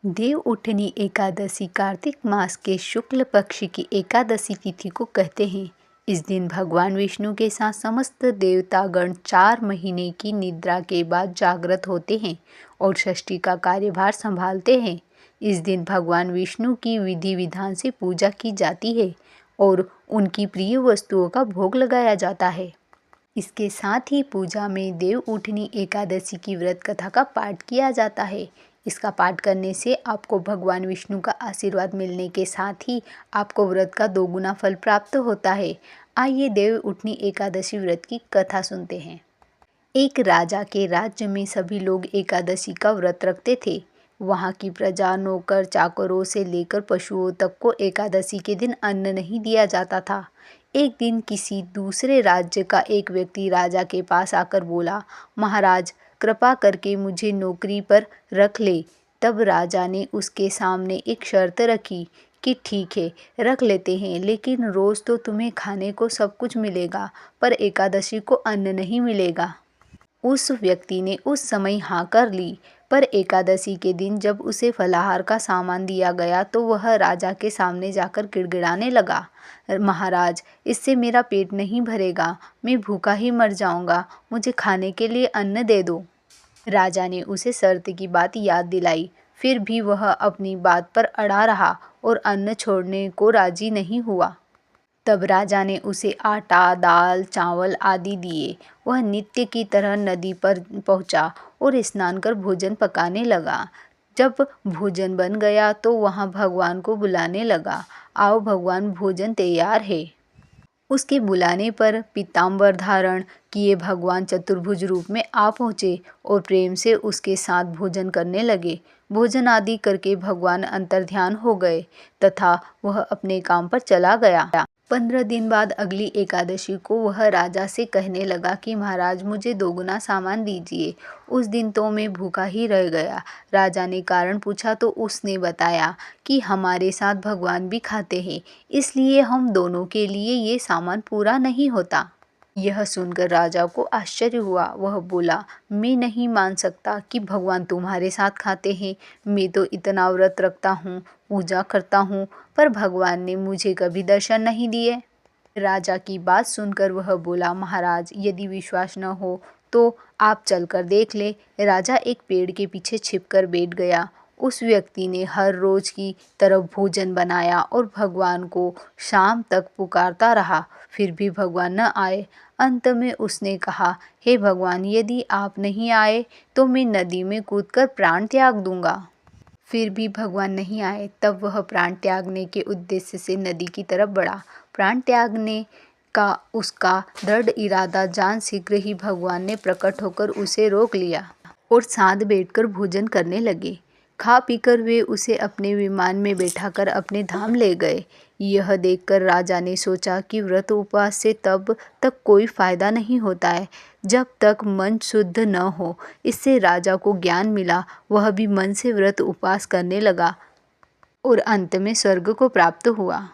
देव उठनी एकादशी कार्तिक मास के शुक्ल पक्ष की एकादशी तिथि को कहते हैं। इस दिन भगवान विष्णु के साथ समस्त देवतागण 4 महीने की निद्रा के बाद जागृत होते हैं और षष्ठी का कार्यभार संभालते हैं। इस दिन भगवान विष्णु की विधि विधान से पूजा की जाती है और उनकी प्रिय वस्तुओं का भोग लगाया जाता है। इसके साथ ही पूजा में देव उठनी एकादशी की व्रत कथा का पाठ किया जाता है। इसका पाठ करने से आपको भगवान विष्णु का आशीर्वाद मिलने के साथ ही आपको व्रत का 2 गुना फल प्राप्त होता है। आइए देव उठनी एकादशी व्रत की कथा सुनते हैं। एक राजा के राज्य में सभी लोग एकादशी का व्रत रखते थे। वहाँ की प्रजा, नौकर चाकरों से लेकर पशुओं तक को एकादशी के दिन अन्न नहीं दिया जाता था। एक दिन किसी दूसरे राज्य का एक व्यक्ति राजा के पास आकर बोला, महाराज कृपा करके मुझे नौकरी पर रख ले। तब राजा ने उसके सामने एक शर्त रखी कि ठीक है, रख लेते हैं, लेकिन रोज़ तो तुम्हें खाने को सब कुछ मिलेगा, पर एकादशी को अन्न नहीं मिलेगा। उस व्यक्ति ने उस समय हाँ कर ली, पर एकादशी के दिन जब उसे फलाहार का सामान दिया गया तो वह राजा के सामने जाकर गिड़गिड़ाने लगा, महाराज इससे मेरा पेट नहीं भरेगा, मैं भूखा ही मर जाऊंगा, मुझे खाने के लिए अन्न दे दो। राजा ने उसे शर्त की बात याद दिलाई, फिर भी वह अपनी बात पर अड़ा रहा और अन्न छोड़ने को राजी नहीं हुआ। तब राजा ने उसे आटा, दाल, चावल आदि दिए। वह नित्य की तरह नदी पर पहुंचा और स्नान कर भोजन पकाने लगा। जब भोजन बन गया तो वहां भगवान को बुलाने लगा, आओ भगवान भोजन तैयार है। उसके बुलाने पर पीताम्बर धारण किए भगवान चतुर्भुज रूप में आ पहुँचे और प्रेम से उसके साथ भोजन करने लगे। भोजन आदि करके भगवान अंतर्ध्यान हो गए तथा वह अपने काम पर चला गया। 15 दिन बाद अगली एकादशी को वह राजा से कहने लगा कि महाराज मुझे 2 गुना सामान दीजिए। उस दिन तो मैं भूखा ही रह गया। राजा ने कारण पूछा तो उसने बताया कि हमारे साथ भगवान भी खाते हैं, इसलिए हम दोनों के लिए ये सामान पूरा नहीं होता। यह सुनकर राजा को आश्चर्य हुआ। वह बोला, मैं नहीं मान सकता कि भगवान तुम्हारे साथ खाते हैं। मैं तो इतना व्रत रखता हूँ, पूजा करता हूँ, पर भगवान ने मुझे कभी दर्शन नहीं दिए। राजा की बात सुनकर वह बोला, महाराज यदि विश्वास न हो तो आप चलकर देख ले। राजा एक पेड़ के पीछे छिपकर बैठ गया। उस व्यक्ति ने हर रोज की तरह भोजन बनाया और भगवान को शाम तक पुकारता रहा, फिर भी भगवान न आए। अंत में उसने कहा, हे भगवान यदि आप नहीं आए तो मैं नदी में कूदकर प्राण त्याग दूंगा। फिर भी भगवान नहीं आए। तब वह प्राण त्यागने के उद्देश्य से नदी की तरफ बढ़ा। प्राण त्यागने का उसका दृढ़ इरादा जान शीघ्र ही भगवान ने प्रकट होकर उसे रोक लिया और साथ बैठकर भोजन करने लगे। खा पीकर वे उसे अपने विमान में बैठाकर अपने धाम ले गए। यह देखकर राजा ने सोचा कि व्रत उपवास से तब तक कोई फायदा नहीं होता है जब तक मन शुद्ध न हो। इससे राजा को ज्ञान मिला। वह भी मन से व्रत उपवास करने लगा और अंत में स्वर्ग को प्राप्त हुआ।